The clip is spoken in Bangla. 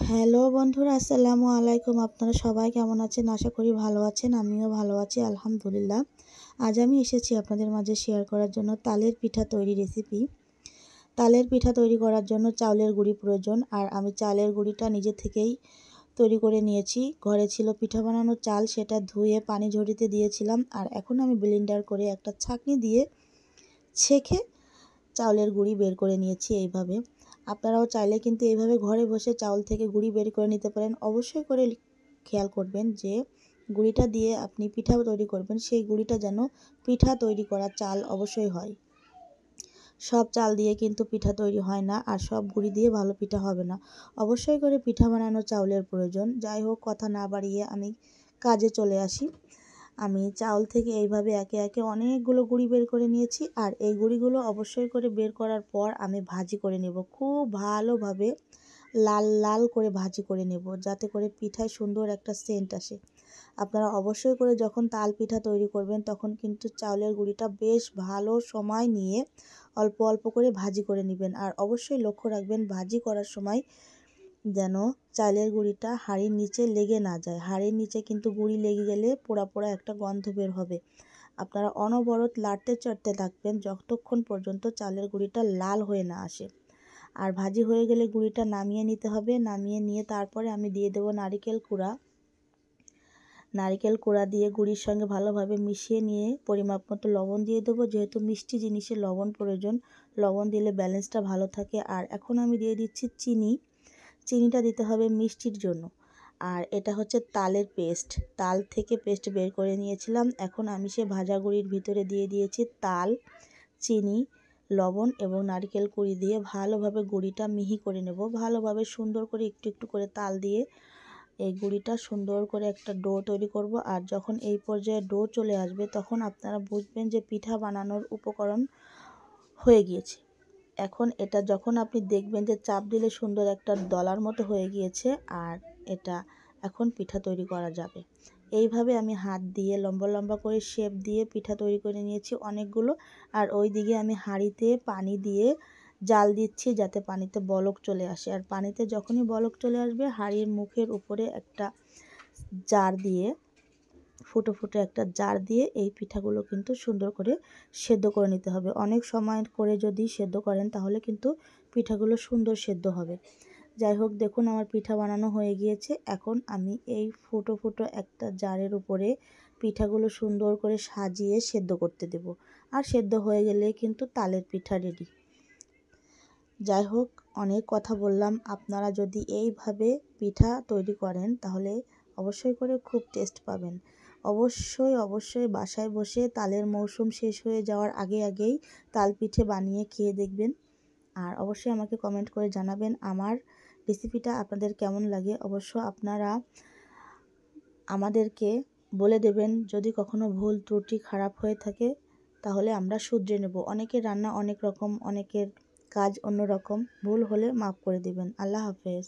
হ্যালো বন্ধুরা, আসসালামু আলাইকুম। আপনারা সবাই কেমন আছেন? আশা করি ভালো আছেন। আমিও ভালো আছি, আলহামদুলিল্লাহ। আজ আমি এসেছি আপনাদের মাঝে শেয়ার করার জন্য তালের পিঠা তৈরি রেসিপি। তালের পিঠা তৈরি করার জন্য চাউলের গুঁড়ি প্রয়োজন, আর আমি চালের গুঁড়িটা নিজে থেকেই তৈরি করে নিয়েছি। ঘরে ছিল পিঠা বানানোর চাল, সেটা ধুয়ে পানি ঝরিতে দিয়েছিলাম, আর এখন আমি ব্লেন্ডার করে একটা ছাঁকনি দিয়ে ছেঁকে চাউলের গুঁড়ি বের করে নিয়েছি এইভাবে। আপনারাও চাইলে কিন্তু এইভাবে ঘরে বসে চাউল থেকে গুঁড়ি বের করে নিতে পারেন। অবশ্যই করে খেয়াল করবেন যে গুঁড়িটা দিয়ে আপনি পিঠা তৈরি করবেন, সেই গুঁড়িটা যেন পিঠা তৈরি করা চাল অবশ্যই হয়। সব চাল দিয়ে কিন্তু পিঠা তৈরি হয় না, আর সব গুঁড়ি দিয়ে ভালো পিঠা হবে না। অবশ্যই করে পিঠা বানানোর চাউলের প্রয়োজন। যাই হোক, কথা না বাড়িয়ে আমি কাজে চলে আসি। আমি চাউল থেকে এইভাবে একে একে অনেকগুলো গুঁড়ি বের করে নিয়েছি, আর এই গুঁড়িগুলো অবশ্যই করে বের করার পর আমি ভাজি করে নেব। খুব ভালোভাবে লাল লাল করে ভাজি করে নেব, যাতে করে পিঠায় সুন্দর একটা সেন্ট আসে। আপনারা অবশ্যই করে যখন তাল পিঠা তৈরি করবেন তখন কিন্তু চাউলের গুঁড়িটা বেশ ভালো সময় নিয়ে অল্প অল্প করে ভাজি করে নেবেন। আর অবশ্যই লক্ষ্য রাখবেন ভাজি করার সময় যেন চালের গুঁড়িটা হাঁড়ির নিচে লেগে না যায়। হাঁড়ির নিচে কিন্তু গুঁড়ি লেগে গেলে পোড়া পোড়া একটা গন্ধ বের হবে। আপনারা অনবরত লাড়তে চাড়তে থাকবেন যতক্ষণ পর্যন্ত চালের গুঁড়িটা লাল হয়ে না আসে। আর ভাজি হয়ে গেলে গুঁড়িটা নামিয়ে নিতে হবে। নামিয়ে নিয়ে তারপরে আমি দিয়ে দেবো নারিকেল কুড়া। নারিকেল কুড়া দিয়ে গুঁড়ির সঙ্গে ভালোভাবে মিশিয়ে নিয়ে পরিমাপ মতো লবণ দিয়ে দেবো, যেহেতু মিষ্টি জিনিসে লবণ প্রয়োজন। লবণ দিলে ব্যালেন্সটা ভালো থাকে। আর এখন আমি দিয়ে দিচ্ছি চিনি। চিনিটা দিতে হবে মিষ্টির জন্য। আর এটা হচ্ছে তালের পেস্ট, তাল থেকে পেস্ট বের করে নিয়েছিলাম। এখন আমি সে ভাজা গুঁড়ির ভিতরে দিয়ে দিয়েছি তাল, চিনি, লবণ এবং নারকেল কুড়ি দিয়ে ভালোভাবে গুঁড়িটা মিহি করে নেব। ভালোভাবে সুন্দর করে একটু একটু করে তাল দিয়ে এই গুঁড়িটা সুন্দর করে একটা ডো তৈরি করব। আর যখন এই পর্যায়ে ডো চলে আসবে তখন আপনারা বুঝবেন যে পিঠা বানানোর উপকরণ হয়ে গিয়েছে। এখন এটা যখন আপনি দেখবেন যে চাপ দিলে সুন্দর একটা দলার মতো হয়ে গিয়েছে, আর এটা এখন পিঠা তৈরি করা যাবে। এইভাবে আমি হাত দিয়ে লম্বা লম্বা করে শেপ দিয়ে পিঠা তৈরি করে নিয়েছি অনেকগুলো। আর ওই দিকে আমি হাঁড়িতে পানি দিয়ে জাল দিচ্ছি যাতে পানিতে বলক চলে আসে। আর পানিতে যখনই বলক চলে আসবে হাঁড়ির মুখের উপরে একটা জার দিয়ে ফুটো ফুটো একটা জার দিয়ে এই পিঠাগুলো কিন্তু সুন্দর করে সেদ্ধ করে নিতে হবে। অনেক সময় করে যদি সেদ্ধ করেন তাহলে কিন্তু পিঠাগুলো সুন্দর সেদ্ধ হবে। যাই হোক, দেখুন আমার পিঠা বানানো হয়ে গিয়েছে। এখন আমি এই ফুটো ফুটো একটা জারের উপরে পিঠাগুলো সুন্দর করে সাজিয়ে সেদ্ধ করতে দেব। আর সেদ্ধ হয়ে গেলে কিন্তু তালের পিঠা রেডি। যাই হোক, অনেক কথা বললাম। আপনারা যদি এইভাবে পিঠা তৈরি করেন তাহলে অবশ্যই করে খুব টেস্ট পাবেন। অবশ্যই বাসায় বসে তালের মৌসুম শেষ হয়ে যাওয়ার আগেই তাল পিঠে বানিয়ে খেয়ে দেখবেন। আর অবশ্যই আমাকে কমেন্ট করে জানাবেন আমার রেসিপিটা আপনাদের কেমন লাগে। অবশ্য আপনারা আমাদেরকে বলে দেবেন যদি কখনো ভুল ত্রুটি খারাপ হয়ে থাকে, তাহলে আমরা শুধরে নেব। অনেকের রান্না অনেক রকম, অনেকের কাজ অন্য রকম। ভুল হলে মাফ করে দেবেন। আল্লাহ হাফেজ।